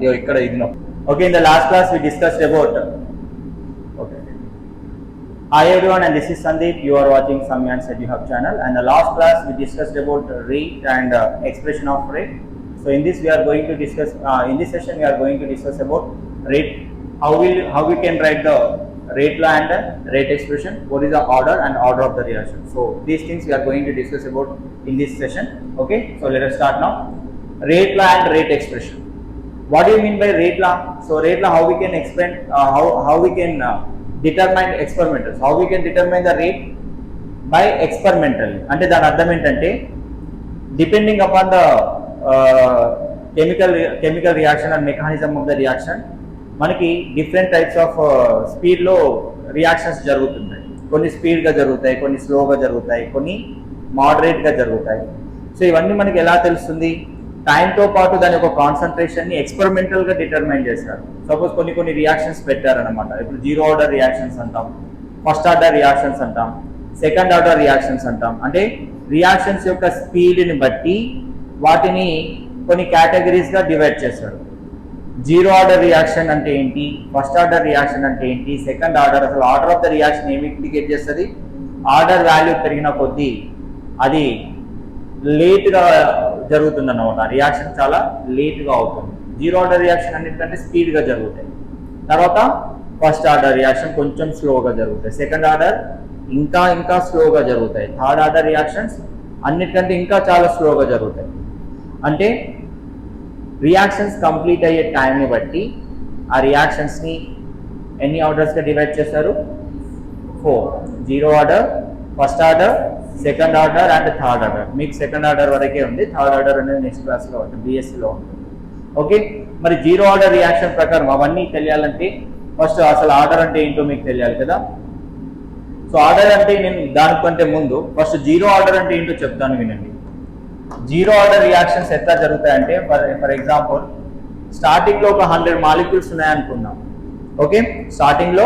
ikkada idino. Okay, in the last class we discussed about okay. Hi everyone, and this is Sandeep. You are watching Samyan's EduHub channel, and the last class we discussed about rate and expression of rate. So in this we are going to discuss in this session we are going to discuss about rate, how we can write the rate law and rate expression, what is the order and order of the reaction. So these things we are going to discuss about in this session. Okay, so let us start now. Rate law and rate expression. What do you mean by rate law? So rate law, how we can explain, how we can determine experimentals, how we can determine the rate by experimentally. అంటే దాని అర్థం ఏంటంటే depending upon the chemical reaction and mechanism of the reaction, మనకి different types of స్పీడ్లో reactions జరుగుతుంటాయి. కొన్ని స్పీడ్గా జరుగుతాయి, కొన్ని స్లోగా జరుగుతాయి, కొన్ని మోడరేట్గా జరుగుతాయి. సో ఇవన్నీ మనకి ఎలా తెలుస్తుంది? టైంతో పాటు దాని యొక్క కాన్సన్ట్రేషన్ని ఎక్స్పెరిమెంటల్గా డిటర్మైన్ చేస్తారు. సపోజ్ కొన్ని రియాక్షన్స్ పెట్టారనమాట. ఇప్పుడు జీరో ఆర్డర్ రియాక్షన్స్ అంటాం, ఫస్ట్ ఆర్డర్ రియాక్షన్స్ అంటాం, సెకండ్ ఆర్డర్ రియాక్షన్స్ అంటాం. అంటే రియాక్షన్స్ యొక్క స్పీడ్ని బట్టి వాటిని కొన్ని కేటగిరీస్గా డివైడ్ చేస్తారు. జీరో ఆర్డర్ రియాక్షన్ అంటే ఏంటి, ఫస్ట్ ఆర్డర్ రియాక్షన్ అంటే ఏంటి, సెకండ్ ఆర్డర్, అసలు ఆర్డర్ ఆఫ్ ద రియాక్షన్ ఏమి ఇండికేట్ చేస్తుంది? ఆర్డర్ వాల్యూ పెరిగిన కొద్దీ అది లేట్గా జరుగుతుంది అన్నమాట. రియాక్షన్ చాలా లేట్గా అవుతుంది. జీరో ఆర్డర్ రియాక్షన్ అన్నిటికంటే స్పీడ్గా జరుగుతాయి. తర్వాత ఫస్ట్ ఆర్డర్ రియాక్షన్ కొంచెం స్లోగా జరుగుతాయి, సెకండ్ ఆర్డర్ ఇంకా స్లోగా జరుగుతాయి, థర్డ్ ఆర్డర్ రియాక్షన్స్ అన్నిటికంటే ఇంకా చాలా స్లోగా జరుగుతాయి. అంటే రియాక్షన్స్ కంప్లీట్ అయ్యే టైంని బట్టి ఆ రియాక్షన్స్ని ఎన్ని ఆర్డర్స్గా డివైడ్ చేస్తారు? 4. Zero order, first order, second order and third order. మీకు సెకండ్ ఆర్డర్ వరకే ఉంది, థర్డ్ ఆర్డర్ అనేది నెక్స్ట్ క్లాస్లో ఉంటుంది, బిఎస్సిలో ఉంటుంది. ఓకే, మరి జీరో ఆర్డర్ రియాక్షన్ ప్రకారం అవన్నీ తెలియాలంటే ఫస్ట్ అసలు ఆర్డర్ అంటే ఏంటో మీకు తెలియాలి కదా. సో ఆర్డర్ అంటే నేను దానికంటే ముందు ఫస్ట్ జీరో ఆర్డర్ అంటే ఏంటో చెప్తాను, వినండి. జీరో ఆర్డర్ రియాక్షన్స్ ఎట్లా జరుగుతాయంటే, ఫర్ ఎగ్జాంపుల్ స్టార్టింగ్లో ఒక 100 మాలిక్యూల్స్ ఉన్నాయనుకుందాం. ఓకే, స్టార్టింగ్లో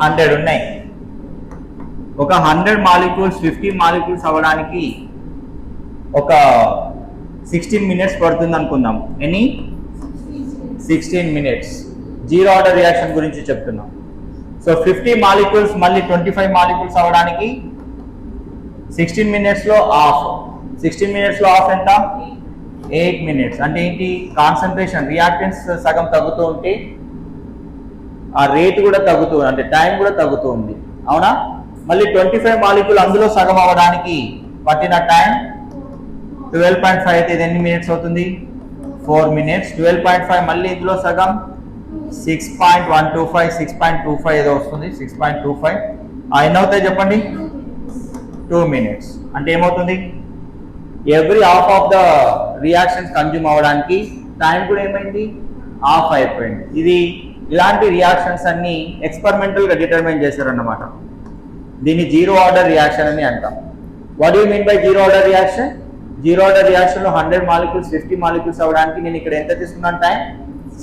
100 ఉన్నాయి. ఒక 100 మాలిక్యూల్స్ 50 మాలిక్యూల్స్ అవ్వడానికి ఒక 16 మినిట్స్ పడుతుంది అనుకుందాం. Any 16 minutes. Zero order reaction గురించి చెప్తున్నాం. సో 50 మాలిక్యూల్స్ మళ్ళీ 25 మాలిక్యూల్స్ అవ్వడానికి 16 మినిట్స్లో ఆఫ్. 16 మినిట్స్లో ఆఫ్ ఎంత? 8 మినిట్స్. అంటే ఏంటి? కాన్సన్ట్రేషన్, రియాక్టెన్స్ సగం తగ్గుతూ ఉంటే ఆ రేట్ కూడా తగ్గుతూ, అంటే టైం కూడా తగ్గుతూ ఉంది, అవునా? మళ్ళీ 25 మాలిక్యూల్ అందులో సగం అవ్వడానికి పట్టిన టైం 12.5 అయితే ఇది ఎన్ని మినిట్స్ అవుతుంది? 4 మినిట్స్. 12.5 మళ్ళీ ఇందులో సగం 6.125 ఏదో వస్తుంది, 6.25. ఎన్ని అవుతాయి చెప్పండి? 2 మినిట్స్. అంటే ఏమవుతుంది? Every half of the reactions consume అవ్వడానికి టైం కూడా ఏమైంది? ఆఫ్ అయిపోయింది. ఇలాంటి రియాక్షన్స్ అన్ని ఎక్స్పెరిమెంటల్గా డిటర్మైన్ చేశారన్నమాట. దీన్ని జీరో ఆర్డర్ రియాక్షన్ అని అంటాం. What you mean by zero order reaction? Zero order రియాక్షన్లో 100 మాలిక్యూల్స్ 50 మాలిక్యూల్స్ అవ్వడానికి నేను ఇక్కడ ఎంత తీసుకున్నాను టైం?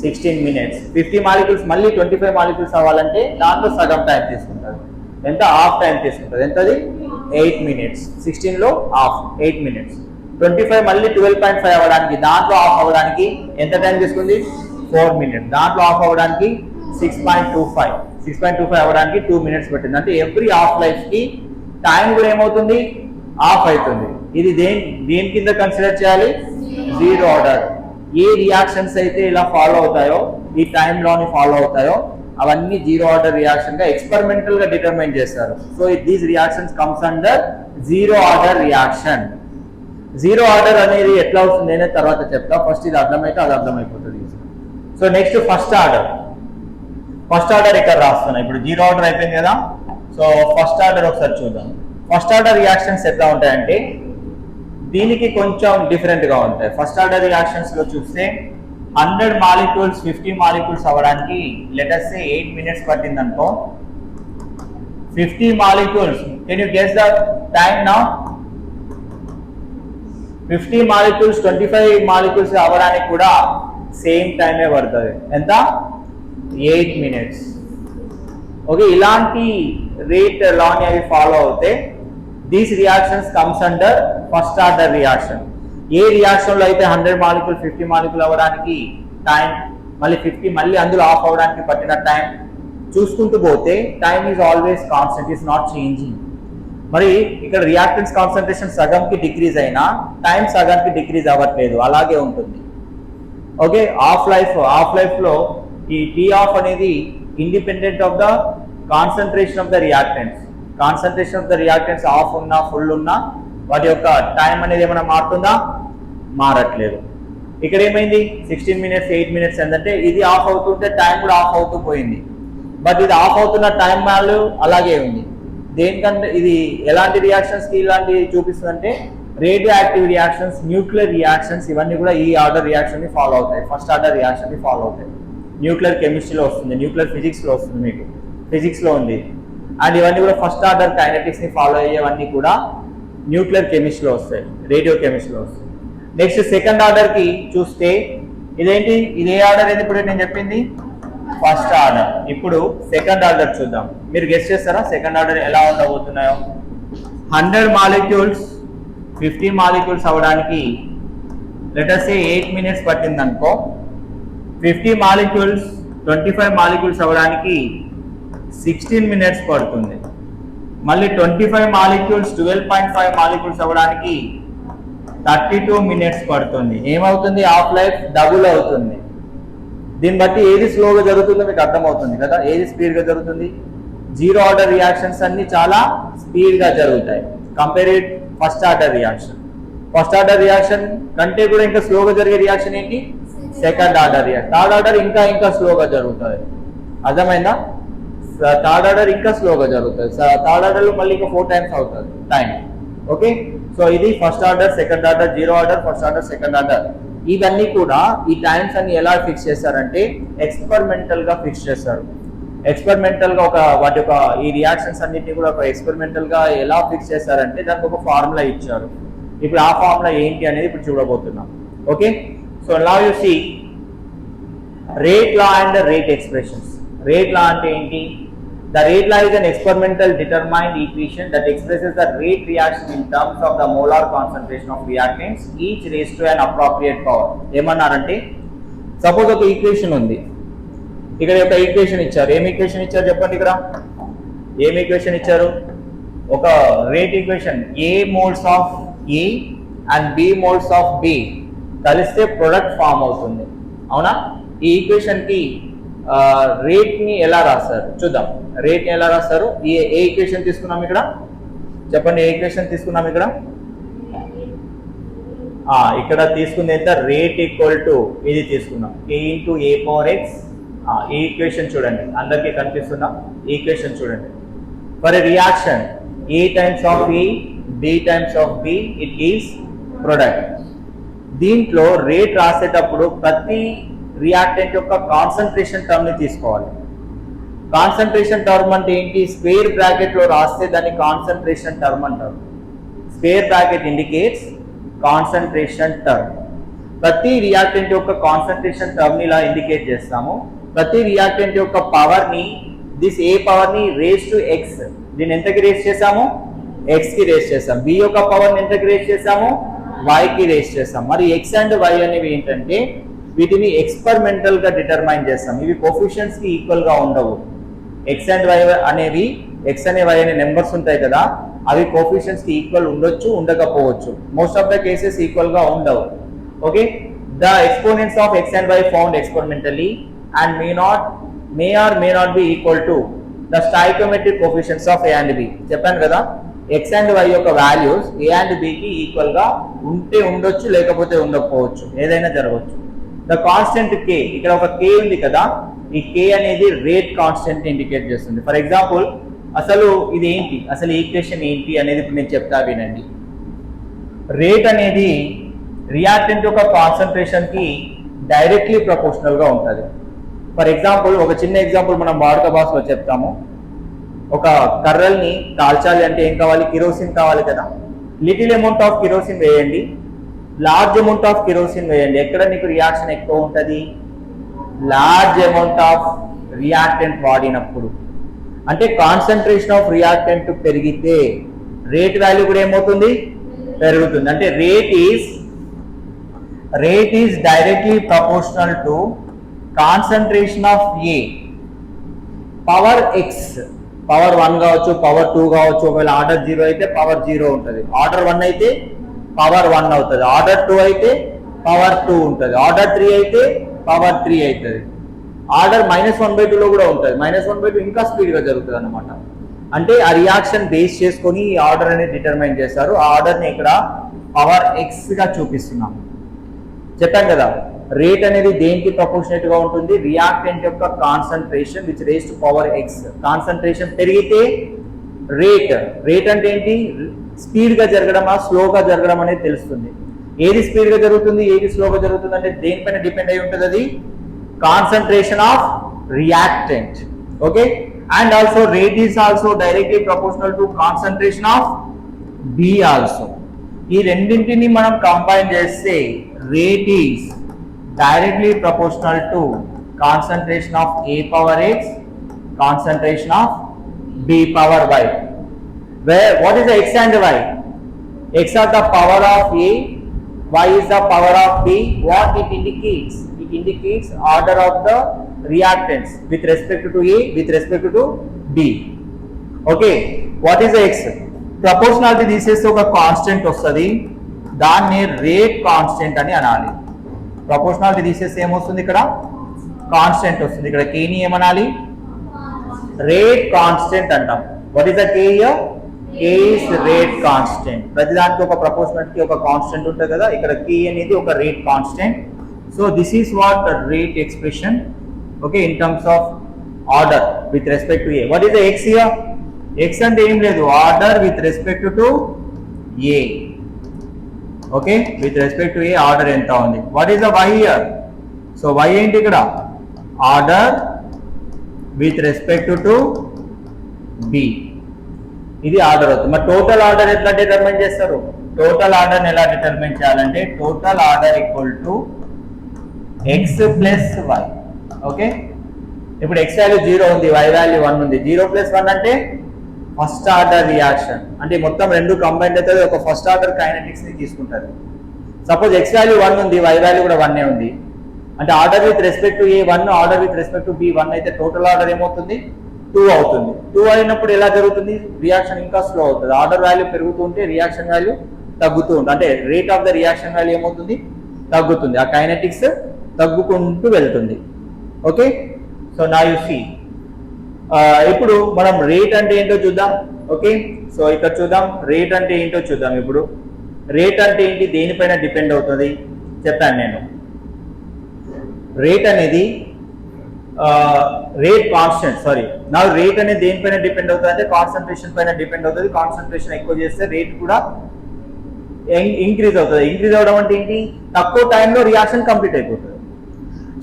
16 మినిట్స్. 50 మాలిక్యూల్స్ మళ్ళీ 25 మాలిక్యూల్స్ అవ్వాలంటే దాంట్లో సగం టైం తీసుకుంటారు. ఎంత? హాఫ్ టైం తీసుకుంటుంది. ఎంతది? 8 మినిట్స్. 16లో హాఫ్ 8 మినిట్స్. 25 మళ్ళీ 12.5 అవ్వడానికి, దాంట్లో ఆఫ్ అవ్వడానికి ఎంత టైం తీసుకుంది? 4 మినిట్స్. దాంట్లో ఆఫ్ అవ్వడానికి 6.25 అవ్వడానికి 2 మినిట్స్ పెట్టింది. అంటే ఎవ్రీ హాఫ్ లైఫ్కి టైం కూడా ఏమవుతుంది? ఆఫ్ అవుతుంది. ఇది దేని కింద కన్సిడర్ చేయాలి? Zero order. ఏ రియాక్షన్స్ అయితే ఇలా ఫాలో అవుతాయో, ఈ టైంలోని ఫాలో అవుతాయో అవన్నీ జీరో ఆర్డర్ రియాక్షన్గా ఎక్స్పెరిమెంటల్గా డిటర్మైన్ చేస్తారు. So these reactions comes under zero order reaction. Zero order అనేది ఎట్లా వస్తుంది అనేది తర్వాత చెప్తా. ఫస్ట్ ఇది అర్థమైతే అది అర్థమైపోతుంది. So next first order. First order ఇక్కడ రాస్తున్నా. ఇప్పుడు జీరో ఆర్డర్ అయిపోయింది కదా. సో ఫస్ట్ ఆర్డర్ ఒకసారి చూద్దాం. ఫస్ట్ ఆర్డర్ రియాక్షన్స్ ఎట్లా ఉంటాయంటే దీనికి కొంచెం డిఫరెంట్గా ఉంటాయి. ఫస్ట్ ఆర్డర్ రియాక్షన్స్లో చూస్తే 100 మాలిక్యూల్స్ 50 మాలిక్యూల్స్ అవ్వడానికి లెట్ us say 8 మినిట్స్ పట్టింది అనుకో. 50 molecules, can you guess the time now? 50 molecules 25 molecules అవ్వడానికి కూడా సేమ్ టైమే పడుతుంది. ఎంత? 8 మినిట్స్. ఓకే, ఇలాంటి రేట్ లాని అవి ఫాలో అవుతే these reactions comes under first order reaction. ఏ రియాక్షన్లో అయితే 100 మాలిక్యూల్ 50 మాలిక్యూల్ అవ్వడానికి టైం మళ్ళీ 50 మళ్ళీ అందులో ఆఫ్ అవడానికి పట్టిన టైం చూసుకుంటూ పోతే time is always constant, is not changing. మరి ఇక్కడ రియాక్టెన్స్ కాన్సన్ట్రేషన్ సగంకి డిక్రీజ్ అయినా టైం సగానికి డిక్రీజ్ అవ్వట్లేదు, అలాగే ఉంటుంది. ఓకే, ఆఫ్ లైఫ్లో ఈ టీ ఆఫ్ అనేది independent of the concentration of the reactants. Concentration of the reactants of ఉన్నా ఫుల్ ఉన్నా వాటి యొక్క టైం అనేది ఏమైనా మారుతుందా? మారట్లేదు. ఇక్కడ ఏమైంది 16 minutes 8 minutes ఏంటంటే ఇది ఆఫ్ అవుతుంటే టైం కూడా ఆఫ్ అవుతూ పోయింది. బట్ ఇది ఆఫ్ అవుతున్న టైం వాల్యూ అలాగే ఉంది. దేనికంటే ఇది ఎలాంటి రియాక్షన్స్కి ఇలాంటివి చూపిస్తుందంటే radioactive reactions, nuclear reactions, ఇవన్నీ కూడా ఈ ఆర్డర్ రియాక్షన్ని ఫాలో అవుతాయి, ఫస్ట్ ఆర్డర్ రియాక్షన్ని ఫాలో అవుతాయి. న్యూక్లియర్ కెమిస్ట్రీలో వస్తుంది, న్యూక్లియర్ ఫిజిక్స్లో వస్తుంది, మీకు ఫిజిక్స్లో ఉంది. అండ్ ఇవన్నీ కూడా ఫస్ట్ ఆర్డర్ కైనెటిక్స్ని ఫాలో అయ్యేవన్నీ కూడా న్యూక్లియర్ కెమిస్ట్రీలో వస్తాయి, రేడియో కెమిస్ట్రీలో వస్తాయి. నెక్స్ట్ సెకండ్ ఆర్డర్కి చూస్తే ఇదేంటి, ఇదే ఆర్డర్ ఏది ఇప్పుడు నేను చెప్పింది ఫస్ట్ ఆర్డర్. ఇప్పుడు సెకండ్ ఆర్డర్ చూద్దాం. మీరు గెస్ చేస్తారా సెకండ్ ఆర్డర్ ఎలా ఉండబోతున్నాయో? 100 molecules 50 molecules అవ్వడానికి లెట్ us say 8 minutes పట్టింది అనుకో. 50 molecules 25 molecules అవ్వడానికి 16 minutes పడుతుంది. మళ్ళీ 25 molecules 12.5 molecules అవ్వడానికి 32 minutes పడుతుంది. ఏమవుతుంది? హాఫ్ లైఫ్ డబుల్ అవుతుంది. దీన్ని బట్టి ఏది స్లోగా జరుగుతుందో మీకు అర్థమవుతుంది కదా, ఏది స్పీడ్గా జరుగుతుంది. జీరో ఆర్డర్ రియాక్షన్స్ అన్ని చాలా స్పీడ్గా జరుగుతాయి compare with first order reaction. First order reaction కంటే కూడా ఇంకా స్లోగా జరిగే రియాక్షన్ ఏంటి? Second order reaction. Third order ఇంకా స్లోగా జరుగుతుంది. అర్థమైందా? థర్డ్ ఆర్డర్ ఇంకా స్లోగా జరుగుతుంది. థర్డ్ ఆర్డర్లో మళ్ళీ ఇంకా 4 times అవుతుంది టైం. ఓకే, సో ఇది first order, second order, zero order, first order, second order. ఇవన్నీ కూడా ఈ టైమ్స్ అన్ని ఎలా ఫిక్స్ చేస్తారంటే ఎక్స్పెరిమెంటల్ గా ఫిక్స్ చేస్తారు. ఎక్స్పెరిమెంటల్ గా వాటి యొక్క ఈ రియాక్షన్స్ అన్నిటిని కూడా ఒక ఎక్స్పెరిమెంటల్ గా ఎలా ఫిక్స్ చేస్తారంటే దానికి ఒక ఫార్ములా ఇచ్చారు. ఇప్పుడు ఆ ఫార్ములా ఏంటి అనేది ఇప్పుడు చూడబోతున్నాం. Okay, so now you see rate law and rate expressions. Rate law అంటే ఏంటి? The rate law is an experimental determined equation that expresses the rate reaction in terms of the molar concentration of reactants each raised to an appropriate power. ఏమన్నారంటే suppose ఒక equation ఉంది, ఇక్కడ ఒక equation ఇచ్చారు. ఏం equation ఇచ్చారు చెప్పండి? ఇక్కడ ఏం ఈక్వేషన్ ఇచ్చారు? ఒక rate equation. A moles of A and B moles of B కలిస్తే ప్రొడక్ట్ ఫామ్ అవుతుంది. అవునా? ఈ ఈక్వేషన్ కి రేట్ ని ఎలా రాస్తారు చూద్దాం. రేట్ ని ఎలా రాస్తారు? ఏ ఈక్వేషన్ తీసుకున్నాం ఇక్కడ చెప్పండి? ఏ ఈక్వేషన్ తీసుకున్నాం ఇక్కడ? ఇక్కడ తీసుకుంది ఎంత? రేట్ ఈక్వల్ టు ఇది తీసుకున్నాం, A into A power x. ఈ ఈక్వేషన్ చూడండి, అందరికీ కనిపిస్తున్నా? ఈక్వేషన్ చూడండి. For a reaction A times of A, B times of B, it is product. దీంట్లో రేట్ రాసేటప్పుడు ప్రతి రియాక్టెంట్ యొక్క కాన్సన్ట్రేషన్ టర్మ్ ని తీసుకోవాలి. కాన్సన్ట్రేషన్ టర్మ్ అంటే ఏంటి? స్క్వేర్ బ్రాకెట్ లో రాస్తే దాన్ని కాన్సన్ట్రేషన్ టర్మ్ అంటారు. Square bracket indicates concentration term. ప్రతి రియాక్టెంట్ యొక్క కాన్సన్ట్రేషన్ టర్మ్ ని ఇలా ఇండికేట్ చేస్తాము. ప్రతి రియాక్టెంట్ యొక్క పవర్ ని, దిస్ ఏ పవర్ ని రేస్ టు ఎక్స్, దీన్ని ఎంతకి రేస్ చేసాము? ఎక్స్ కి రేస్ చేస్తాం. బి యొక్క పవర్ ని ఎంతకి రేస్ చేసాము? వై కి రేస్ చేస్తాం. మరి ఎక్స్ అండ్ వై అనేవి ఏంటంటే వీటిని ఎక్స్పెరిమెంటల్ గా డిటర్మైన్ చేస్తాం. ఇవి కోఎఫిషియెంట్స్ కి ఈక్వల్ గా ఉండవు. ఎక్స్ అండ్ వై అనేవి, ఎక్స్ అనే వై అనే నెంబర్స్ ఉంటాయి కదా, అవి కోఎఫిషియెంట్స్ కి ఈక్వల్ ఉండొచ్చు, ఉండకపోవచ్చు. Most of the cases equal గా ఉండవు. Okay, the exponents of x and y found experimentally and may or may not be equal to the stoichiometric coefficients of A and B. చెప్పాను కదా, X and why యొక్క values A and B కి equal గా ఉంటే ఉండొచ్చు, లేకపోతే ఉండకపోవచ్చు, ఏదైనా జరగవచ్చు. ద కాన్స్టెంట్ K, ఇక్కడ ఒక K ఉంది కదా, ఈ K అనేది రేట్ కాన్స్టెంట్ ఇండికేట్ చేస్తుంది. ఫర్ ఎగ్జాంపుల్ అసలు ఇది ఏంటి, అసలు ఈక్వేషన్ ఏంటి అనేది ఇప్పుడు నేను చెప్తా వినండి. రేట్ అనేది రియాక్టెంట్ యొక్క కాన్సన్ట్రేషన్ కి డైరెక్ట్లీ ప్రపోర్షనల్ గా ఉంటుంది. ఫర్ ఎగ్జాంపుల్ ఒక చిన్న ఎగ్జాంపుల్ మనం వాడుక భాషలో చెప్తాము. ఒక కర్రల్ని కాల్చాలి అంటే ఏం కావాలి? కిరోసిన్ కావాలి కదా. లిటిల్ అమౌంట్ ఆఫ్ కిరోసిన్ వేయండి, లార్జ్ అమౌంట్ ఆఫ్ కిరోసిన్ వేయండి, ఎక్కడ నీకు రియాక్షన్ ఎక్కువ ఉంటుంది? లార్జ్ అమౌంట్ ఆఫ్ రియాక్టెంట్ వాడినప్పుడు. అంటే కాన్సన్ట్రేషన్ ఆఫ్ రియాక్టెంట్ పెరిగితే రేట్ వాల్యూ కూడా ఏమవుతుంది? పెరుగుతుంది. అంటే rate is directly proportional to concentration of A power X, power 1 కావచ్చు, పవర్ 2 కావచ్చు. ఒకవేళ ఆర్డర్ 0 అయితే పవర్ 0 ఉంటుంది, ఆర్డర్ 1 అయితే పవర్ 1 అవుతుంది, ఆర్డర్ 2 అయితే పవర్ 2 ఉంటుంది, ఆర్డర్ 3 అయితే పవర్ 3 అవుతుంది. ఆర్డర్ -1/2 లో కూడా ఉంటుంది, -1/2 ఇంకా స్పీడ్ గా జరుగుతుంది అన్నమాట. అంటే ఆ రియాక్షన్ బేస్ చేసుకొని ఈ ఆర్డర్ అనేది డిటర్మైన్ చేస్తారు. ఆ ఆర్డర్ ని ఇక్కడ పవర్ ఎక్స్ గా చూపిస్తున్నాం. చెప్పాను కదా, రేట్ అనేది దేనికి ప్రపోర్షనేట్ గా ఉంటుంది, రియాక్టెంట్ యొక్క concentration which raise to power x. Concentration పెరిగితే రేట్ అంటే ఏంటి, స్పీడ్ గా జరగడమా స్లోగా జరగడం అనేది తెలుస్తుంది. ఏది స్పీడ్ గా జరుగుతుంది, ఏది స్లోగా జరుగుతుంది అంటే దేనిపైన డిపెండ్ అయి ఉంటుంది, అది concentration of reactant. Okay, and also rate is also directly proportional to concentration of be also. ఈ రెండింటిని మనం కంబైన్ చేస్తే rate is directly proportional to concentration of A power X, concentration of B power Y. Where what is the X and Y? X are the power of A, Y is the power of B. What it indicates? It indicates order of the reactants with respect to A, with respect to B. Okay, what is the X? Proportionality తీసేస్తే ఒక constant వస్తుంది, దాన్ని rate constant అని అనాలి. Proportionality తీసేస్తే ఏమొస్తుంది, ఇక్కడ constant వస్తుంది. ఇక్కడ కేని ఏమనాలి, రేట్ కాన్స్టెంట్ అంటాం. What is the K here, K is rate constant. ప్రతి దానికి ఒక ప్రపోర్షనాలిటీ ఒక కాన్స్టెంట్ ఉంటుంది కదా, ఇక్కడ కే అనేది ఒక rate constant. So this is what rate expression. Okay, in terms of order with respect to A. What is the x here, x అంటే ఏం లేదు, order with respect to A. Okay, with respect to A order ఎంత ఉంది. What is the y here, so y ఏంటి ఇక్కడ, order with respect to B. ఇది order అవుతుంది. మరి టోటల్ ఆర్డర్ ఎట్లా డిటర్మైన్ చేస్తారు, టోటల్ ఆర్డర్ ఎలా డిటర్మైన్ చేయాలంటే total order equal to x plus y. Okay, ఇప్పుడు ఎక్స్ వాల్యూ 0 ఉంది, వై వాల్యూ 1 ఉంది. 0 + 1 అంటే ఫస్ట్ ఆర్డర్ రియాక్షన్, అంటే మొత్తం రెండు కంబైన్ అయితే ఒక ఫస్ట్ ఆర్డర్ కైనెటిక్స్ ని తీసుకుంటారు. సపోజ్ ఎక్స్ వాల్యూ 1 ఉంది, వై వాల్యూ కూడా 1 ఉంది అంటే order with respect to A 1, order with respect to B 1 అయితే టోటల్ ఆర్డర్ ఏమవుతుంది, 2 అవుతుంది. 2 అయినప్పుడు ఎలా జరుగుతుంది, రియాక్షన్ ఇంకా స్లో అవుతుంది. ఆర్డర్ వాల్యూ పెరుగుతూ ఉంటే రియాక్షన్ వాల్యూ తగ్గుతూ ఉంటుంది, అంటే rate of the reaction value ఏమవుతుంది, తగ్గుతుంది. ఆ కైనెటిక్స్ తగ్గుకుంటూ వెళ్తుంది. ఓకే, సో నా యు సీ. ఇప్పుడు మనం రేట్ అంటే ఏంటో చూద్దాం. ఓకే, సో ఇక్కడ చూద్దాం రేట్ అంటే ఏంటో చూద్దాం. ఇప్పుడు రేట్ అంటే ఏంటి, దేనిపైన డిపెండ్ అవుతుంది చెప్పాను నేను. రేట్ అనేది రేట్ కాన్స్టెంట్, సారీ నా రేట్ అనేది దేనిపైన డిపెండ్ అవుతుంది అంటే కాన్సన్ట్రేషన్ పైన డిపెండ్ అవుతుంది. కాన్సన్ట్రేషన్ ఎక్కువ చేస్తే రేట్ కూడా ఇంక్రీజ్ అవుతుంది. ఇంక్రీజ్ అవడం అంటే ఏంటి, తక్కువ టైంలో రియాక్షన్ కంప్లీట్ అయిపోతుంది.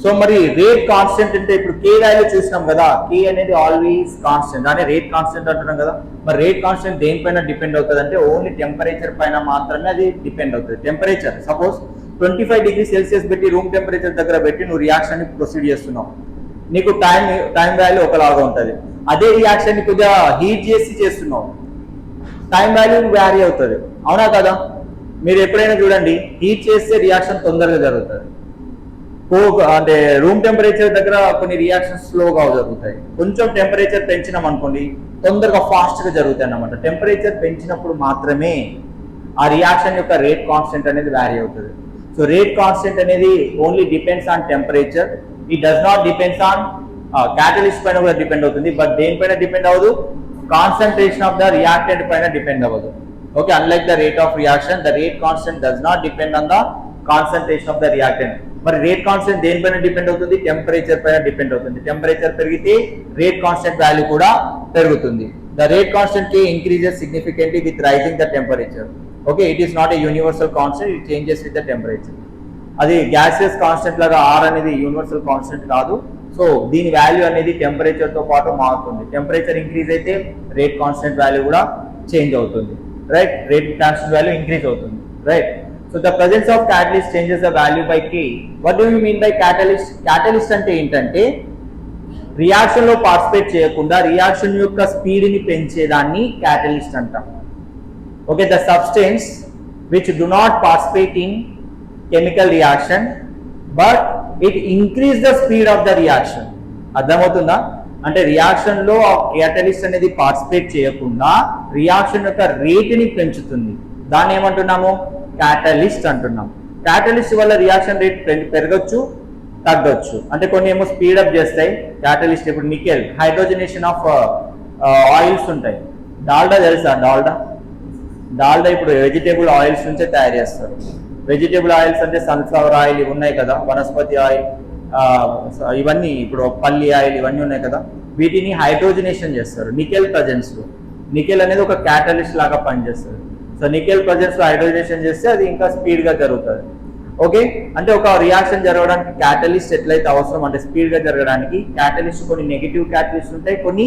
సో మరి రేట్ కాన్స్టెంట్ అంటే ఇప్పుడు కే వాల్యూ చూసినాం కదా, కే అనేది ఆల్వేస్ కాన్స్టెంట్, అంటే రేట్ కాన్స్టెంట్ అంటున్నాం కదా. మరి రేట్ కాన్స్టెంట్ దేనిపైన డిపెండ్ అవుతుంది అంటే ఓన్లీ టెంపరేచర్ పైన మాత్రమే అది డిపెండ్ అవుతుంది. టెంపరేచర్ సపోజ్ 25 డిగ్రీ సెల్సియస్ పెట్టి రూమ్ టెంపరేచర్ దగ్గర పెట్టి నువ్వు రియాక్షన్ ని ప్రొసీడ్ చేస్తున్నావు, నీకు టైం వాల్యూ ఒకలాగా ఉంటుంది. అదే రియాక్షన్ ని కొద్దిగా హీట్ చేసి చేస్తున్నావు, టైం వాల్యూ వ్యారీ అవుతుంది. అవునా కదా, మీరు ఎప్పుడైనా చూడండి హీట్ చేస్తే రియాక్షన్ తొందరగా జరుగుతుంది. అంటే రూమ్ టెంపరేచర్ దగ్గర కొన్ని రియాక్షన్స్ స్లోగా జరుగుతాయి. కొంచెం టెంపరేచర్ పెంచినాం అనుకోండి తొందరగా ఫాస్ట్ గా జరుగుతాయి అన్నమాట. టెంపరేచర్ పెంచినప్పుడు మాత్రమే ఆ రియాక్షన్ యొక్క రేట్ కాన్స్టెంట్ అనేది వ్యారీ అవుతుంది. సో రేట్ కాన్స్టెంట్ అనేది only depends on temperature, it does not depends on catalyst పైన కూడా డిపెండ్ అవుతుంది. బట్ దేనిపైన డిపెండ్ అవ్వదు, కాన్సన్ట్రేషన్ ఆఫ్ ద రియాక్టెంట్ పైన డిపెండ్ అవ్వదు. Okay, unlike the rate of reaction, the rate constant does not depend on the concentration of the reactant. మరి rate constant దేనిపైన depend అవుతుంది, టెంపరేచర్ పైన డిపెండ్ అవుతుంది. టెంపరేచర్ పెరిగితే రేట్ కాన్స్టెంట్ వాల్యూ కూడా పెరుగుతుంది. The rate constant k increases significantly with rising the temperature. Okay, it is not a universal constant, it changes with the temperature. అది gases constant లాగా R అనేది universal constant కాదు. So దీని value అనేది temperature తో పాటు మారుతుంది. టెంపరేచర్ ఇంక్రీజ్ అయితే రేట్ కాన్స్టెంట్ వాల్యూ కూడా చేంజ్ అవుతుంది, right. Rate constant value increase అవుతుంది, right. So the presence of catalyst changes the value by K. What do you mean by catalyst? Catalyst అంటే ఏంటంటే రియాక్షన్ లో పార్టిసిపేట్ చేయకుండా reaction యొక్క speed ని పెంచేదాన్ని catalyst అంటాం. Okay, the substance which do not participate in chemical reaction but it increase the speed of the reaction. అర్థమవుతుందా? అంటే reaction లో క్యాటలిస్ట్ అనేది పార్టిసిపేట్ చేయకుండా రియాక్షన్ యొక్క రేటుని పెంచుతుంది. దాన్ని ఏమంటున్నాము? క్యాటలిస్ట్ అంటున్నాం. క్యాటలిస్ట్ వల్ల రియాక్షన్ రేట్ పెరగచ్చు, తగ్గొచ్చు. అంటే కొన్ని ఏమో స్పీడప్ చేస్తాయి క్యాటలిస్ట్. ఇప్పుడు నికెల్ హైడ్రోజనేషన్ ఆఫ్ ఆయిల్స్ ఉంటాయి. డాల్డా తెలుసా? డాల్డా ఇప్పుడు వెజిటేబుల్ ఆయిల్స్ నుంచే తయారు చేస్తారు. వెజిటేబుల్ ఆయిల్స్ అంటే సన్ఫ్లవర్ ఆయిల్ ఇవి ఉన్నాయి కదా, వనస్పతి ఆయిల్, ఇవన్నీ ఇప్పుడు పల్లి ఆయిల్ ఇవన్నీ ఉన్నాయి కదా, వీటిని హైడ్రోజనేషన్ చేస్తారు నికెల్ ప్రజెన్స్ లో. నికెల్ అనేది ఒక క్యాటలిస్ట్ లాగా పనిచేస్తుంది. సో నికెల్ ప్రజెన్స్ లో హైడ్రోజనేషన్ చేస్తే అది ఇంకా స్పీడ్ గా జరుగుతుంది. ఓకే, అంటే ఒక రియాక్షన్ జరగడానికి క్యాటలిస్ట్ ఎట్లయితే అవసరం అంటే స్పీడ్ గా జరగడానికి, క్యాటలిస్ట్ కొన్ని నెగిటివ్ క్యాటలిస్ట్ ఉంటాయి, కొన్ని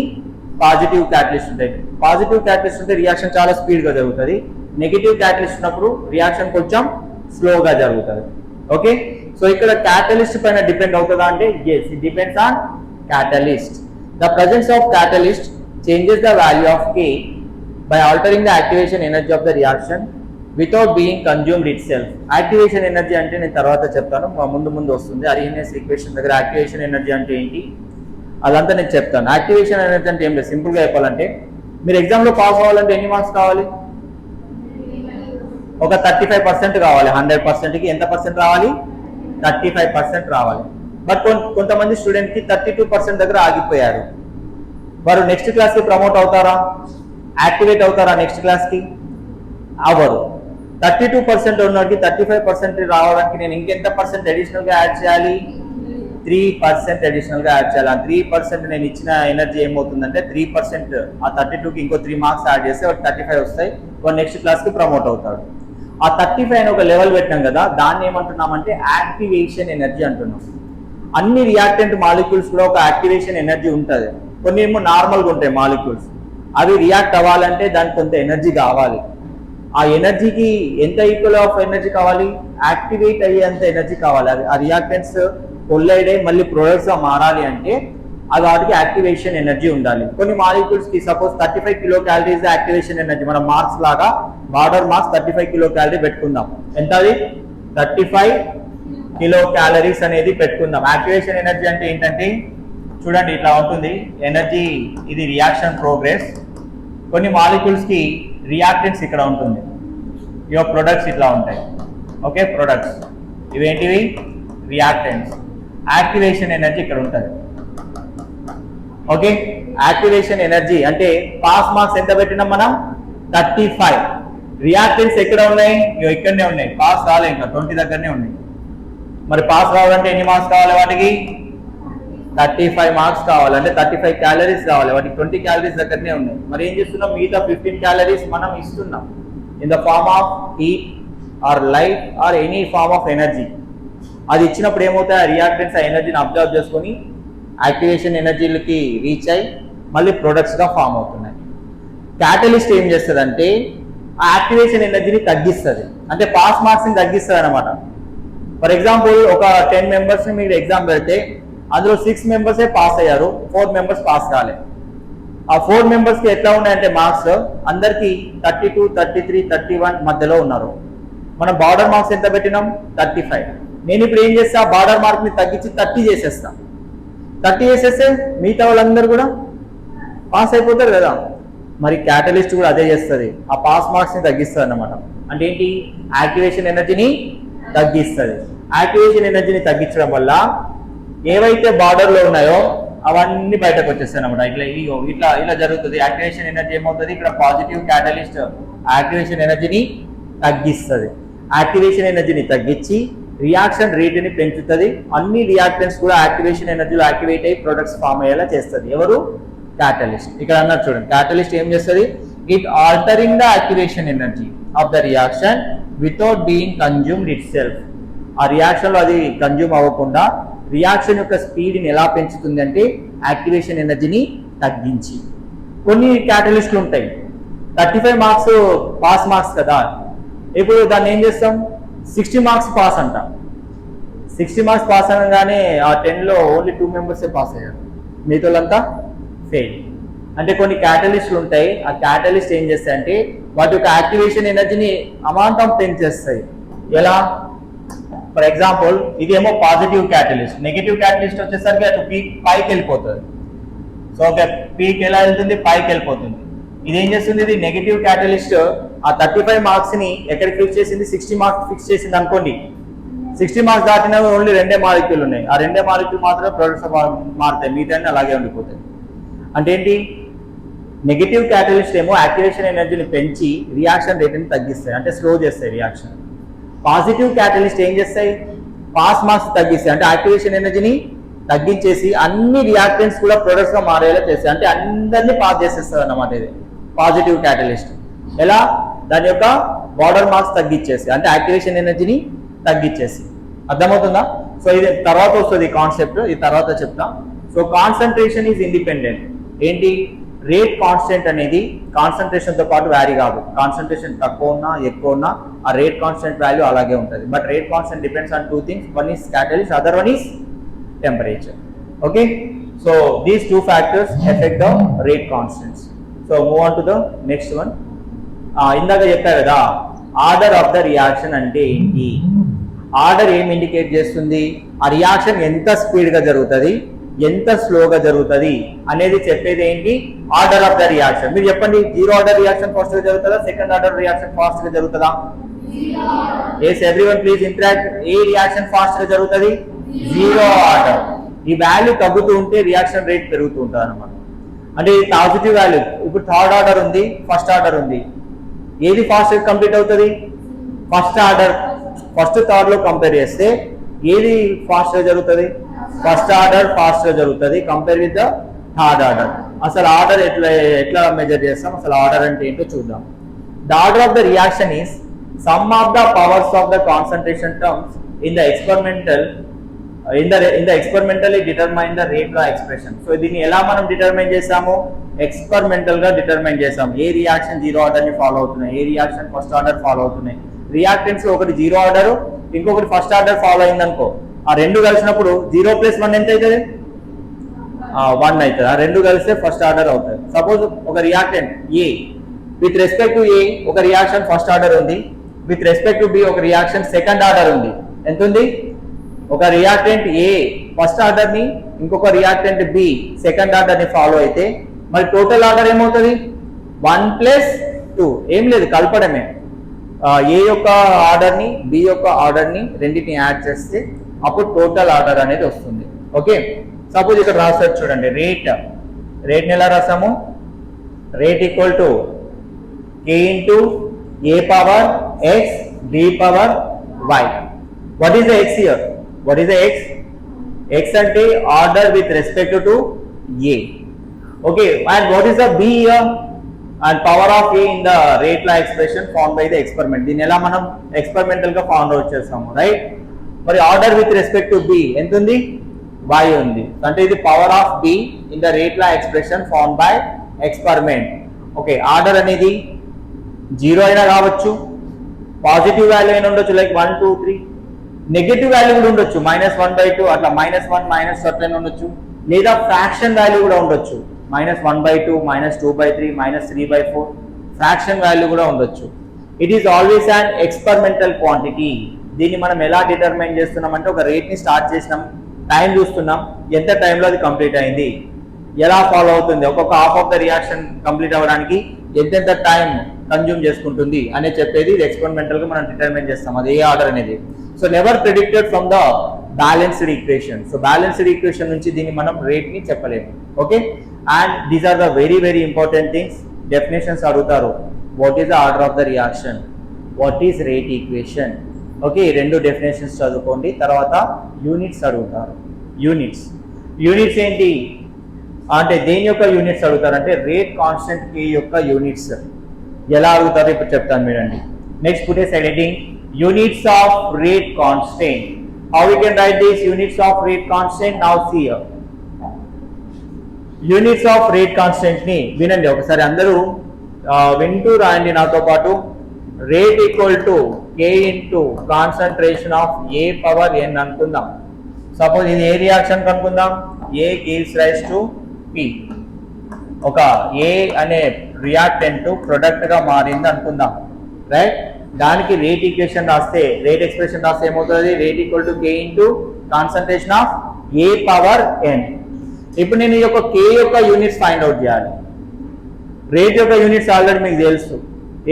పాజిటివ్ క్యాటలిస్ట్ ఉంటాయి. పాజిటివ్ క్యాటలిస్ట్ ఉంటే రియాక్షన్ చాలా స్పీడ్ గా జరుగుతుంది. నెగిటివ్ క్యాటలిస్ట్ ఉన్నప్పుడు రియాక్షన్ కొంచెం స్లోగా జరుగుతుంది. ఓకే, సో ఇక్కడ క్యాటలిస్ట్ పైన డిపెండ్ అవుతుందా అంటే yes, it depends on catalyst. The presence of catalyst changes the value of K by altering the activation energy of the reaction without being consumed itself. Activation energy అంటే నేను తర్వాత చెప్తాను, ముందు వస్తుంది. అరిహెనియస్ ఈక్వేషన్ దగ్గర యాక్టివేషన్ ఎనర్జీ అంటే ఏంటి అదంతా నేను చెప్తాను. యాక్టివేషన్ ఎనర్జీ అంటే ఏం లేదు, సింపుల్ గా చెప్పాలంటే మీరు ఎగ్జామ్ లో పాస్ అవ్వాలంటే ఎన్ని మార్క్స్ కావాలి? ఒక 35% కావాలి. 100% కి ఎంత పర్సెంట్ రావాలి? 35% రావాలి. బట్ కొంతమంది స్టూడెంట్ కి 32% దగ్గర ఆగిపోయారు. వారు నెక్స్ట్ క్లాస్ కి ప్రమోట్ అవుతారా? యాక్టివేట్ అవుతారా నెక్స్ట్ క్లాస్ కి? అవ్వరు. 32% ఉన్నవాడికి 35% రావడానికి నేను ఇంకెంత పర్సెంట్ అడిషనల్ గా యాడ్ చేయాలి? 3% అడిషనల్ గా యాడ్ చేయాలి. ఆ 3% నేను ఇచ్చిన ఎనర్జీ ఏమవుతుందంటే 3% ఆ 32కి ఇంకో 3 మార్క్స్ యాడ్ చేస్తే 35 వస్తాయి. వాడు నెక్స్ట్ క్లాస్ కి ప్రమోట్ అవుతాడు. ఆ 35 అని ఒక లెవెల్ పెట్టినాం కదా, దాన్ని ఏమంటున్నామంటే యాక్టివేషన్ ఎనర్జీ అంటున్నాం. అన్ని రియాక్టెంట్ మాలిక్యూల్స్ కూడా ఒక యాక్టివేషన్ ఎనర్జీ ఉంటుంది. కొన్ని ఏమో నార్మల్గా ఉంటాయి మాలిక్యూల్స్, అవి రియాక్ట్ అవ్వాలంటే దానికి కొంత ఎనర్జీ కావాలి. ఆ ఎనర్జీకి ఎంత ఈక్వల్ ఆఫ్ ఎనర్జీ కావాలి? యాక్టివేట్ అయ్యేంత ఎనర్జీ కావాలి. ఆ రియాక్టెంట్స్ కొల్లైడ్ అయ్యి మళ్ళీ ప్రొడక్ట్స్ గా మారాలి అంటే అది వాటికి యాక్టివేషన్ ఎనర్జీ ఉండాలి. కొన్ని మాలిక్యూల్స్ కి suppose 35 kilo calories activation energy. మన మార్క్స్ లాగా బార్డర్ మార్క్స్ 35 కిలో క్యాలరీ పెట్టుకుందాం. ఎంత అది? 35 కిలో క్యాలరీస్ అనేది పెట్టుకుందాం. యాక్టివేషన్ ఎనర్జీ అంటే ఏంటంటే చూడండి ఇట్లా ఉంటుంది ఎనర్జీ. ఇది రియాక్షన్ ప్రోగ్రెస్. కొన్ని మాలిక్యూల్స్ కి రియాక్టెంట్స్ ఇక్కడ ఉంటుంది, ఇవో ప్రొడక్ట్స్ ఇట్లా ఉంటాయి. ఓకే, ప్రొడక్ట్స్ ఇవేంటివి? రియాక్టెంట్స్. యాక్టివేషన్ ఎనర్జీ ఇక్కడ ఉంటుంది. ఓకే, యాక్టివేషన్ ఎనర్జీ అంటే పాస్ మార్క్స్ ఎంత పెట్టినాం మనం? 35. రియాక్టెంట్స్ ఎక్కడ ఉన్నాయి? ఇక్కడనే ఉన్నాయి. పాస్ రాలే, ఇంకా 20 దగ్గరనే ఉన్నాయి. మరి పాస్ రావాలంటే ఎన్ని మార్క్స్ కావాలి? వాటికి 35 మార్క్స్ కావాలి. అంటే 35 క్యాలరీస్ కావాలి. వాటికి 20 క్యాలరీస్ దగ్గరనే ఉన్నాయి. మరి ఏం చేస్తున్నాం? మిగతా 15 క్యాలరీస్ మనం ఇస్తున్నాం in the form of heat or light or any form of energy. అది ఇచ్చినప్పుడు ఏమవుతాయి? ఆ రియాక్టెంట్స్ ఆ ఎనర్జీని అబ్జర్వ్ చేసుకొని యాక్టివేషన్ ఎనర్జీలకి రీచ్ అయ్యి మళ్ళీ ప్రొడక్ట్స్గా ఫామ్ అవుతున్నాయి. క్యాటలిస్ట్ ఏం చేస్తుంది ఆ యాక్టివేషన్ ఎనర్జీని తగ్గిస్తుంది. అంటే పాస్ మార్క్స్ని తగ్గిస్తుంది అనమాట. ఫర్ ఎగ్జాంపుల్ ఒక 10 మెంబర్స్ని మీరు ఎగ్జామ్ పెడితే అందులో 6 మెంబర్సే పాస్ అయ్యారు, 4 మెంబర్స్ పాస్ కాలే. ఆ 4 మెంబర్స్కి ఎట్లా ఉన్నాయంటే మార్క్స్ అందరికీ 32, 33, 31 మధ్యలో ఉన్నారు. మనం బార్డర్ మార్క్స్ ఎంత పెట్టినాం? 35. నేను ఇప్పుడు ఏం చేస్తా? బార్డర్ మార్క్ ని తగ్గించి 30 చేసేస్తా. 30 చేసేస్తే మిగతా వాళ్ళందరూ కూడా పాస్ అయిపోతారు కదా. మరి క్యాటలిస్ట్ కూడా అదే చేస్తుంది, ఆ పాస్ మార్క్స్ ని తగ్గిస్తుంది అన్నమాట. అంటే ఏంటి? యాక్టివేషన్ ఎనర్జీని తగ్గిస్తుంది. యాక్టివేషన్ ఎనర్జీని తగ్గించడం వల్ల ఏవైతే బార్డర్ లో ఉన్నాయో అవన్నీ బయటకు వచ్చేస్తాయి అనమాట. ఇట్లా జరుగుతుంది. యాక్టివేషన్ ఎనర్జీ ఏమవుతుంది? ఇక్కడ పాజిటివ్ క్యాటలిస్ట్ యాక్టివేషన్ ఎనర్జీని తగ్గిస్తుంది. యాక్టివేషన్ ఎనర్జీని తగ్గించి రియాక్షన్ రేటుని పెంచుతుంది. అన్ని రియాక్టెంట్స్ కూడా యాక్టివేషన్ ఎనర్జీలో యాక్టివేట్ అయ్యి ప్రొడక్ట్స్ ఫామ్ అయ్యేలా చేస్తుంది. ఎవరు? క్యాటలిస్ట్. ఇక్కడ అన్నారు చూడండి, క్యాటలిస్ట్ ఏం చేస్తుంది? It altering the activation energy of the reaction without being consumed it self. ఆ రియాక్షన్ లో అది కన్జ్యూమ్ అవ్వకుండా రియాక్షన్ యొక్క స్పీడ్ని ఎలా పెంచుతుంది అంటే యాక్టివేషన్ ఎనర్జీని తగ్గించి. కొన్ని క్యాటలిస్టులు ఉంటాయి 35 మార్క్స్ పాస్ మార్క్స్ కదా, ఇప్పుడు దాన్ని ఏం చేస్తాం? 60 మార్క్స్ పాస్ అంట. 60 మార్క్స్ పాస్ అనగానే ఆ 10లో ఓన్లీ 2 మెంబర్సే పాస్ అయ్యారు, మిగతాలంతా ఫెయిల్. అంటే కొన్ని క్యాటలిస్టులు ఉంటాయి, ఆ క్యాటలిస్ట్ ఏం చేస్తాయంటే వాటి యొక్క యాక్టివేషన్ ఎనర్జీని అమాంతం పెంచేస్తాయి. ఎలా? ఫర్ ఎగ్జాంపుల్ ఇదేమో పాజిటివ్ క్యాటలిస్ట్, నెగిటివ్ క్యాటలిస్ట్ వచ్చేసరికి అటు పైకి వెళ్ళిపోతుంది. సో ఓకే, పీక్ ఎలా వెళ్తుంది, పైకి వెళ్ళిపోతుంది. ఇది ఏం చేస్తుంది, ఇది నెగిటివ్ క్యాటలిస్ట్ ఆ 35 మార్క్స్ ని ఎక్కడికి ఫిక్స్ చేసింది, 60 మార్క్స్ ఫిక్స్ చేసింది అనుకోండి. 60 మార్క్స్ దాటినా ఓన్లీ 2 మాలిక్యూల్ ఉన్నాయి, ఆ 2 మాలిక్యూల్ మాత్రమే ప్రొడక్ట్స్ మారుతాయి, మిగతా అలాగే ఉండిపోతాయి. అంటే ఏంటి, నెగిటివ్ క్యాటలిస్ట్ ఏమో యాక్టివేషన్ ఎనర్జీని పెంచి రియాక్షన్ రేట్ని తగ్గిస్తాయి, అంటే స్లో చేస్తాయి రియాక్షన్. పాజిటివ్ క్యాటలిస్ట్ ఏం చేస్తాయి, పాస్ మార్క్స్ తగ్గిస్తాయి, అంటే యాక్టివేషన్ ఎనర్జీని తగ్గించేసి అన్ని రియాక్టెంట్స్ కూడా ప్రొడక్ట్స్ గా మారేలా చేస్తాయి, అంటే అందరినీ పాస్ చేసేస్తుంది అన్నమాట. ఇది పాజిటివ్ క్యాటలిస్ట్. ఎలా, దాని యొక్క బార్డర్ మార్క్స్ తగ్గించేసి, అంటే యాక్టివేషన్ ఎనర్జీని తగ్గించేసి. అర్థమవుతుందా? సో ఇది తర్వాత వస్తుంది కాన్సెప్ట్, ఇది తర్వాత చెప్తాం. So concentration is independent. ఏంటి, రేట్ కాన్స్టెంట్ అనేది కాన్సన్ట్రేషన్ తో పాటు వ్యారీ కాదు. కాన్సన్ట్రేషన్ తక్కువ ఉన్నా ఎక్కువ ఉన్నా ఆ రేట్ కాన్స్టెంట్ వాల్యూ అలాగే ఉంటుంది. But rate constant depends on 2 things. One is catalyst, other one is temperature. Okay, so these 2 factors affect the rate constants. So move on to the next one. ఇందాక చెప్పా కదా, order of the reaction అంటే ఏంటి. Order ఏం indicate చేస్తుంది, ఆ reaction ఎంత speed గా జరుగుతుంది, ఎంత స్లోగా జరుగుతుంది అనేది చెప్పేది ఏంటి, ఆర్డర్ ఆఫ్ ద రియాక్షన్. మీరు చెప్పండి, 0 ఆర్డర్ రియాక్షన్ ఫాస్ట్ గా జరుగుతుందా, సెకండ్ ఆర్డర్ రియాక్షన్ ఫాస్ట్ గా జరుగుతుందా? Yes, everyone please interact. ఏ రియాక్షన్ ఫాస్ట్ గా జరుగుతుంది, 0 ఆర్డర్. ఈ వాల్యూ తగ్గుతూ ఉంటే రియాక్షన్ రేట్ పెరుగుతూ ఉంటుంది అనమాట. అంటే ఇది పాజిటివ్ వాల్యూ. ఇప్పుడు థర్డ్ ఆర్డర్ ఉంది, ఫస్ట్ ఆర్డర్ ఉంది, ఏది ఫాస్ట్ గా కంప్లీట్ అవుతుంది, ఫస్ట్ ఆర్డర్. ఫస్ట్ థర్డ్ లో కంపేర్ చేస్తే ఏది ఫాస్ట్ గా జరుగుతుంది, ఫస్ట్ ఆర్డర్ ఫాస్ట్ గా జరుగుతుంది compare with the third order. అసలు ఆర్డర్ ఎట్లా మెజర్ చేస్తాం, అసలు ఆర్డర్ అంటే ఏంటో చూద్దాం. The order of the reaction is some of the powers of the concentration terms in the experimentally determine the rate law expression. So దీన్ని ఎలా మనం డిటర్మైన్ చేసాము, ఎక్స్పెరిమెంటల్ గా డిటర్మైన్ చేసాం. ఏ రియాక్షన్ 0 ఆర్డర్ ని ఫాలో అవుతున్నాయి, ఏ రియాక్షన్ ఫస్ట్ ఆర్డర్ ఫాలో అవుతున్నాయి. Reactants లో ఒకటి 0 ఆర్డర్, ఇంకొకటి ఫస్ట్ ఆర్డర్ ఫాలో అయిందనుకో, ఆ 2 కలిసినప్పుడు 0 + 1 ఎంత అవుతుంది, 1 అవుతుంది. ఆ 2 కలిస్తే ఫస్ట్ ఆర్డర్ అవుతుంది. సపోజ్ ఒక reactant A, with respect to A ఒక రియాక్షన్ ఫస్ట్ ఆర్డర్ ఉంది, విత్ రెస్పెక్ట్ టు బి ఒక రియాక్షన్ సెకండ్ ఆర్డర్ ఉంది. ఎంత ఉంది, ఒక రియాక్టెంట్ ఏ ఫస్ట్ ఆర్డర్ ని, ఇంకొక రియాక్టెంట్ బి సెకండ్ ఆర్డర్ ని ఫాలో అయితే మరి టోటల్ ఆర్డర్ ఏమవుతుంది, 1 + 2. ఏం లేదు, కలపడమే. ఏ యొక్క ఆర్డర్ ని బి యొక్క ఆర్డర్ ని రెండింటిని యాడ్ చేస్తే అప్పుడు టోటల్ ఆర్డర్ అనేది వస్తుంది. ఓకే, సపోజ్ ఇక్కడ రాస్తారు చూడండి, రేట్ ని ఎలా రాసాము, rate equal to k × a power x b power y. What is the x here? What is the x? X ante order with respect to a. Okay, and what is the b here? And power of a in the rate law expression found by the experiment. Din ela manam experimental ga found out chesamu, right? Mari order with respect to b ఎంత ఉంది, y ఉంది. అంటే ఇది power of b in the rate law expression found by experiment. Okay, order అనేది 0 అయినా కావచ్చు, positive value అయినా ఉండొచ్చు, లైక్ 1 2 3. నెగటివ్ వాల్యూ కూడా ఉండొచ్చు, -1/2 అట్లా, -1 మైనస్ అట్లనే ఉండొచ్చు, లేదా ఫ్రాక్షన్ వాల్యూ కూడా ఉండొచ్చు, -1/2 -2/3 -3/4 ఫ్రాక్షన్ వాల్యూ కూడా ఉండొచ్చు. It is always an experimental quantity. దీన్ని మనం ఎలా డిటర్మైన్ చేస్తున్నాం అంటే, ఒక రేట్ ని స్టార్ట్ చేసినాం, టైం చూస్తున్నాం, ఎంత టైంలో అది కంప్లీట్ అయింది, ఎలా ఫాలో అవుతుంది, ఒక్కొక్క half of the reaction complete అవ్వడానికి ఎంతెంత టైం కన్జ్యూమ్ చేసుకుంటుంది అనే చెప్పేది ఇది ఎక్స్పెరిమెంటల్ గా మనం డిటర్మైన్ చేస్తాం, అది ఏ ఆర్డర్ అనేది. So never predicted from the balanced equation. So balanced equation నుంచి దీన్ని మనం రేట్ ని చెప్పలేము. Okay, and these are the very very important things. Definitions అడుగుతారు, what is the order of the reaction, what is rate equation. Okay, ఈ 2 definitions చదువుకోండి. తర్వాత units అడుగుతారు. యూనిట్స్ ఏంటి అంటే, దేని యొక్క యూనిట్స్ అడుగుతారంటే రేట్ కాన్స్టెంట్ కే యొక్క యూనిట్స్. ఎలా అడుగుతారో ఇప్పుడు చెప్తాను వినండి. Next put a heading, units of rate constant. How we can write this units of rate constant. Now see here, units of rate constant ని వినండి ఒకసారి, అందరూ వింటూ రాయండి నాతో పాటు. Rate equal to k × concentration of a power n అనుకుందాం. Suppose ఇది ఏ రియాక్షన్ కనుకుందాం, a gives rise to p. ఒక a అనే రియాక్టెంట్ ప్రొడక్ట్ గా మారింది అనుకుందాం, రైట్. దానికి రేట్ ఈక్వేషన్ రాస్తే, రేట్ ఎక్స్ప్రెషన్ రాస్తే ఏమవుతుంది? Rate equal to K into concentration of A power n. ఇప్పుడు నేను ఈ యొక్క K యొక్క యూనిట్స్ ఫైండ్ అవుట్ చేయాలి. రేట్ యొక్క యూనిట్స్ ఆల్రెడీ మీకు తెలుసు.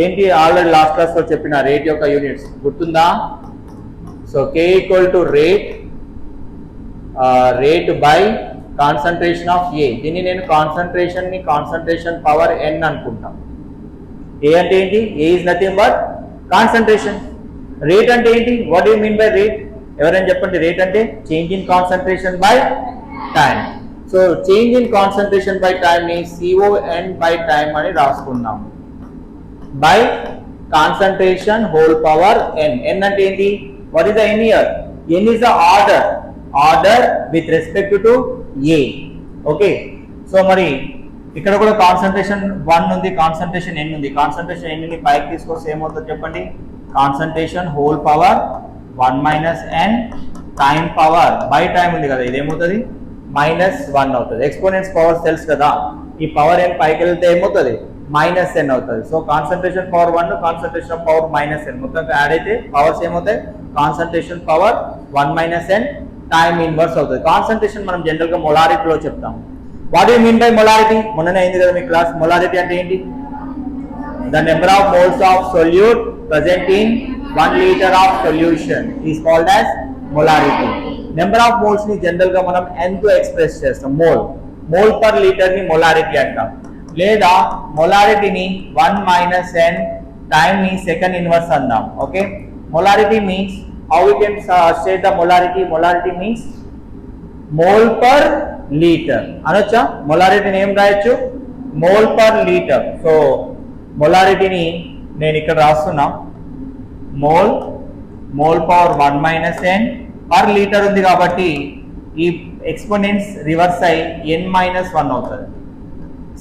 ఏంటి? ఆల్రెడీ లాస్ట్ క్లాస్ లో చెప్పిన రేట్ యొక్క యూనిట్స్ గుర్తుందా? So K equal to rate by concentration of A. దీన్ని నేను కాన్సన్ట్రేషన్ పవర్ n అనుకుంటా. A అంటే ఏంటి? A is nothing but concentration. Rate అంటే ఏంటి? What do you mean by rate? ఎవరైనా చెప్పండి. రేట్ అంటే change in concentration by time. So change in concentration by time ని CON బై టైం అని రాసుకున్నాం. By concentration whole power n. n అంటే ఏంటి? What is the n here? n is the order with respect to A. Okay. So మరి ఇక్కడ కూడా concentration 1 ఉంది, concentration n ఉంది. కాన్సన్ట్రేషన్ n ని పైకి తీసుకొస్తే ఏమవుతుందో చెప్పండి? Concentration whole power 1 minus n time power by time ఉంది కదా, ఇదేమవుతుంది? -1 అవుతుంది. ఎక్స్పోనెంట్స్ పవర్స్ తెలుసు కదా, ఈ పవర్ n పైకి వెళ్తే ఏమవుతుంది? -n అవుతుంది. So concentration power 1 concentration power -n మొత్తం యాడ్ అయితే పవర్స్ ఏమవుతాయి? Concentration power 1 minus n time inverse అవుతుంది. కాన్సన్ట్రేషన్ మనం జనరల్ గా మొలారిటీలో చెప్తాం. What you mean by molarity? మొన్ననే అయింది కదా మీ క్లాస్. మొలారిటీ అంటే ఏంటి? The number of moles of solute present in 1 litre of solution is called as molarity. Number of moles ని జనరల్ గా మనం n తో ఎక్స్ప్రెస్ చేస్తాం. మోల్ పర్ లీటర్ ని మొలారిటీ అంటాం. లేదా మొలారిటీని 1 మైనస్ n టైం ని సెకండ్ ఇన్వర్స్ అందాం. Okay. Molarity means how we can state the molarity? Molarity means mole per liter అనొచ్చా? మొలారిటీని ఏం రాయొచ్చు? Mole per litre. సో మొలారిటీని నేను ఇక్కడ రాస్తున్నా. Mole power 1 minus n per litre ఉంది కాబట్టి ఈ ఎక్స్పోనెంట్స్ రివర్స్ అయి n-1 అవుతుంది,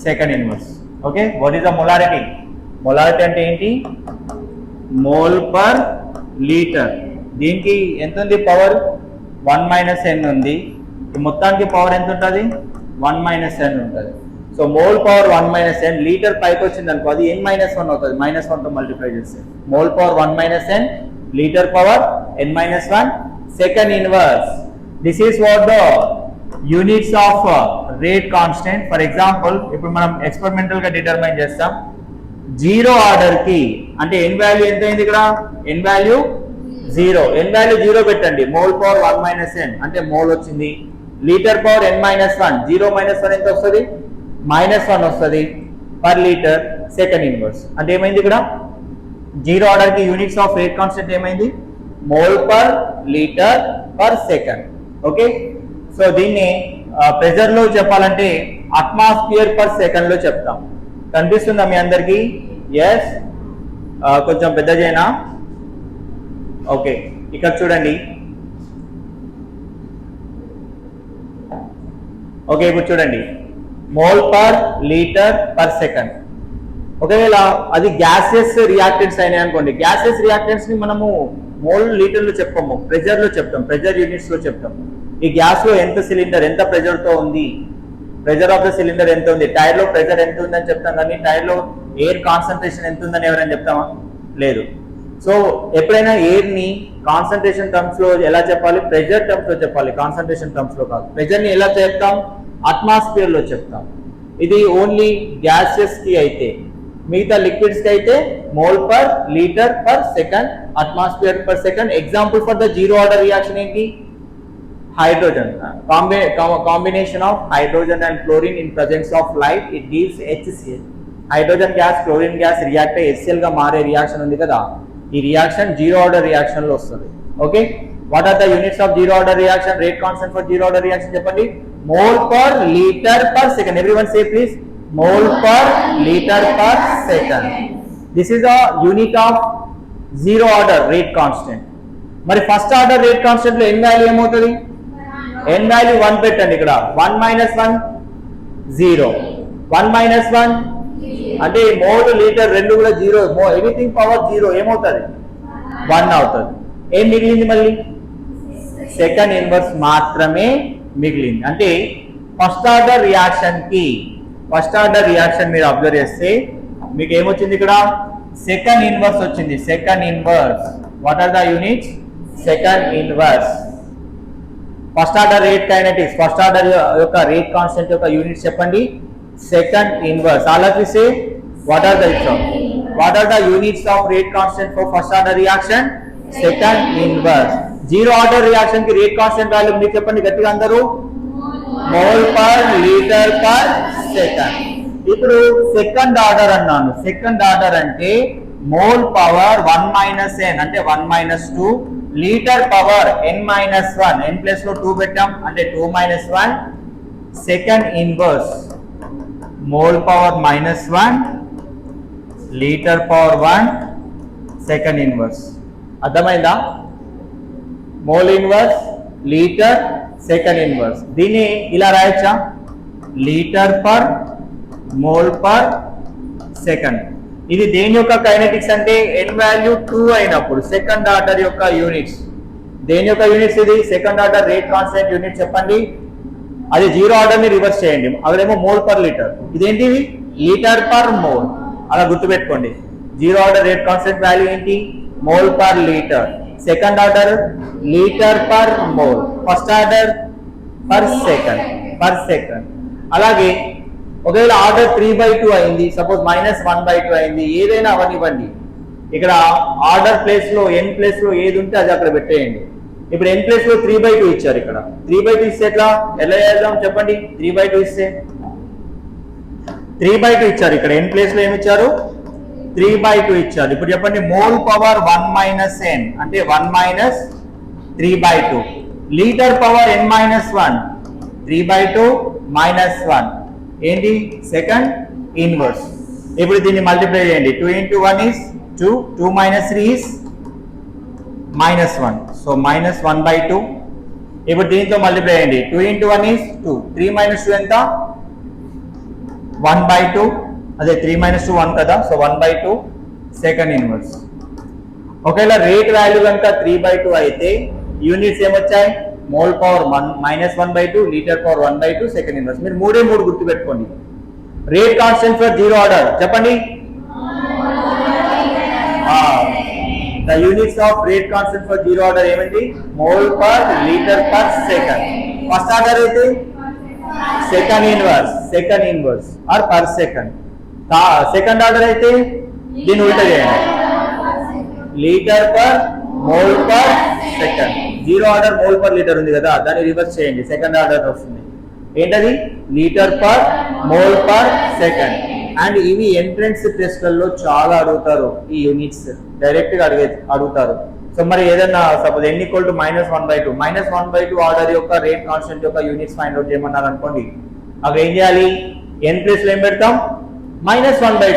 second inverse. Okay. What is the molarity? Molarity అంటే ఏంటి? Mole per litre. దీనికి ఎంత ఉంది? పవర్ 1 మైనస్ n ఉంది. ఈ మొత్తానికి పవర్ ఎంత ఉంటుంది? 1 మైనస్ n ఉంటుంది. So mole power 1 minus n litre పైకి వచ్చింది అనుకో, అది n-1 అవుతుంది. -1 తో మల్టిప్లై చేస్తే mole power 1 minus n litre power n-1 second inverse. This is what the units of rate constant. For example ఇప్పుడు మనం ఎక్స్పెరిమెంటల్ గా డిటర్మైన్ చేస్తాం. జీరో ఆర్డర్ కి అంటే n వాల్యూ ఎంత అయింది ఇక్కడ? n value 0. n వాల్యూ 0 పెట్టండి. మోల్ పవర్ 1 మైనస్ n అంటే మోల్ వచ్చింది. లీటర్ పవర్ n-1, 0 మైనస్ 1 ఎంత వస్తుంది? -1 వస్తుంది పర్ లీటర్ సెకండ్ ఇన్వర్స్. అంటే ఏమైంది ఇక్కడ? జీరో ఆర్డర్ కి యూనిట్స్ ఆఫ్ రేట్ కాన్స్టెంట్ ఏమైంది? Mole per litre per second. Okay. So దీన్ని ప్రెజర్ లో చెప్పాలంటే అట్మాస్ఫియర్ పర్ సెకండ్ లో చెప్తాం. కనిపిస్తుందా మీ అందరికి? ఎస్. కొంచెం పెద్ద చేయనా? ఓకే. ఇక్కడ చూడండి. ఓకే. ఇప్పుడు చూడండి. Mole per litre per second. ఒకవేళ అది గ్యాసెస్ రియాక్టెంట్స్ అయినాయి అనుకోండి, గ్యాసెస్ రియాక్టెంట్స్ ని మనము మోల్ లీటర్లో చెప్పము, ప్రెజర్ లో చెప్తాం, ప్రెజర్ యూనిట్స్ లో చెప్తాం. ఈ గ్యాస్ లో ఎంత సిలిండర్ ఎంత ప్రెజర్ తో ఉంది, ప్రెజర్ ఆఫ్ ద సిలిండర్ ఎంత ఉంది, టైర్ లో ప్రెజర్ ఎంత ఉందని చెప్తాం, కానీ టైర్ లో ఎయిర్ కాన్సన్ట్రేషన్ ఎంత ఉందని ఎవరైనా చెప్తామా? లేదు. సో ఎప్పుడైనా ఎయిర్ ని కాన్సన్ట్రేషన్ టర్మ్స్ లో ఎలా చెప్పాలి? ప్రెజర్ టర్మ్స్ లో చెప్పాలి, కాన్సన్ట్రేషన్ టర్మ్స్ లో కాదు. ప్రెజర్ ని ఎలా చెప్తాం? అట్మాస్ఫియర్ లో చెప్తాం. ఇది ఓన్లీ గ్యాసెస్ కి అయితే. మిగతా లిక్విడ్స్ కి అయితే mole per litre per second, atmosphere per second. Example for the zero order reaction ఏంటి? hydrogen, combination of hydrogen and chlorine in presence of light, it gives HCl. hydrogen gas chlorine gas react HCl గా మారే reaction ఉంది కదా, ఈ reaction zero order reaction లో వస్తుంది. Okay. What are the units of zero order reaction? Rate constant for zero order reaction చెప్పండి. Mole per litre per second. Everyone say please. Mole per litre per second. This is the unit of zero order rate constant. మరి first order rate constant లో n value ఏమవుతుంది? n value 1 పెట్టండి. ఇక్కడ 1 minus 1 0, 1 minus 1 అంటే mole litre రెండు కూడా 0, anything power 0 ఏమవుతుంది? 1 అవుతుంది. ఏం మిగిలింది మళ్ళీ? సెకండ్ ఇన్వర్స్ మాత్రమే మిగిలింది. అంటే ఫస్ట్ ఆర్డర్ రియాక్షన్ కి, ఫస్ట్ ఆర్డర్ రియాక్షన్ మీరు అబ్జర్వ్ చేస్తే మీకు ఏమొచ్చింది? ఇక్కడ సెకండ్ ఇన్వర్స్ వచ్చింది. Second inverse. What are the units? Second inverse. First order rate kinetics, first order యొక్క రేట్ కాన్స్టెంట్ యొక్క యూనిట్స్ చెప్పండి. Second inverse. All of you say what are the what are the units of rate constant for first order reaction? Second inverse. Zero order reaction కి rate constant value మీరు చెప్పండి గట్టిగా అందరూ. Mole per litre per second. ఇప్పుడు second order అన్నాను. Second order అంటే mole power 1 - n అంటే 1 - 2, litre power n - 1, n place లో 2 పెట్టాం అంటే 2 - 1. Second inverse mole power -1, litre power 1, second inverse. అర్థమైందా? Mole inverse, litre, second inverse. దీన్ని ఇలా రాయొచ్చా? Litre per mole per second. ఇది దేని యొక్క కైనెటిక్స్ అంటే n వాల్యూ 2 అయినప్పుడు సెకండ్ ఆర్డర్ యొక్క యూనిట్స్. దేని యొక్క యూనిట్స్ ఇది? Second order rate constant unit చెప్పండి. అది జీరో ఆర్డర్ ని రివర్స్ చేయండి. అదేమో మోల్ పర్ లీటర్. ఇదేంటి? Litre per mole. అలా గుర్తుపెట్టుకోండి. Zero order rate constant value ఏంటి? Mole per litre. Second order litre per mole. First order per second. అలాగే ఒకవేళ ఆర్డర్ 3/2 అయింది, సపోజ్ -1/2 అయింది, ఏదైనా అవనివ్వండి. ఇక్కడ ఆర్డర్ ప్లేస్ లో n ప్లేస్ లో ఏది ఉంటే అది అక్కడ పెట్టేయండి. ఇప్పుడు n ప్లేస్ లో 3/2 ఇచ్చారు. ఇక్కడ 3/2 ఇస్తే ఎలా చేద్దాం చెప్పండి? 3/2 ఇస్తే 3/2 ఇచ్చారు. ఇక్కడ n ప్లేస్ లో ఏమి ఇచ్చారు? 3/2 ఇచ్చారు. ఇప్పుడు చెప్పండి మోల్ పవర్ 1 - n అంటే 1 - 3/2, లీటర్ పవర్ n - 1, 3/2 - 1 ఏంటి? Second inverse. ఇప్పుడు దీన్ని మల్టిప్లై చేయండి. 2 × 1 is 2, 2 - 3 is -1, సో -1/2. ఇప్పుడు దీంతో మల్టిప్లై చేయండి. 2 × 1 is 2, 3 - 2 ఎంత? 1/2. అదే 3 - 2 1 కదా, సో 1/2 సెకండ్ ఇన్వర్స్. ఒకవేళ రేట్ వాల్యూ కనుక 3/2 అయితే యూనిట్స్ ఏమొచ్చాయి? Mole power -1/2, litre power 1/2, second inverse. మీరు 3 గుర్తు పెట్టుకోండి. Rate constant for zero order చెప్పండి. The units of rate constant for zero order ఏమిటి? Mole per litre per second. First order అయితే second inverse or per second. Second order అయితే దీన్ని ఉల్టా చేయండి. Litre per mole per second. Zero order mole per litre ఉంది కదా, దాన్ని reverse చేయండి. సెకండ్ ఆర్డర్ వస్తుంది. ఏంటది? Litre per mole per second. And ఇవి ఎంట్రన్స్ టెస్ట్లలో చాలా అడుగుతారు. ఈ యూనిట్స్ డైరెక్ట్ గా అడుగుతారు. సో మరి ఏదైనా సపోజ్ n = -1/2, -1/2 ఆర్డర్ యొక్క రేట్ కాన్స్టెంట్ యొక్క యూనిట్స్ ఫైండ్ అవుట్ చేయమన్నారు అనుకోండి. అక్కడ ఏం చేయాలి? n ప్లేస్ లో ఏం పెడతాం? -1/2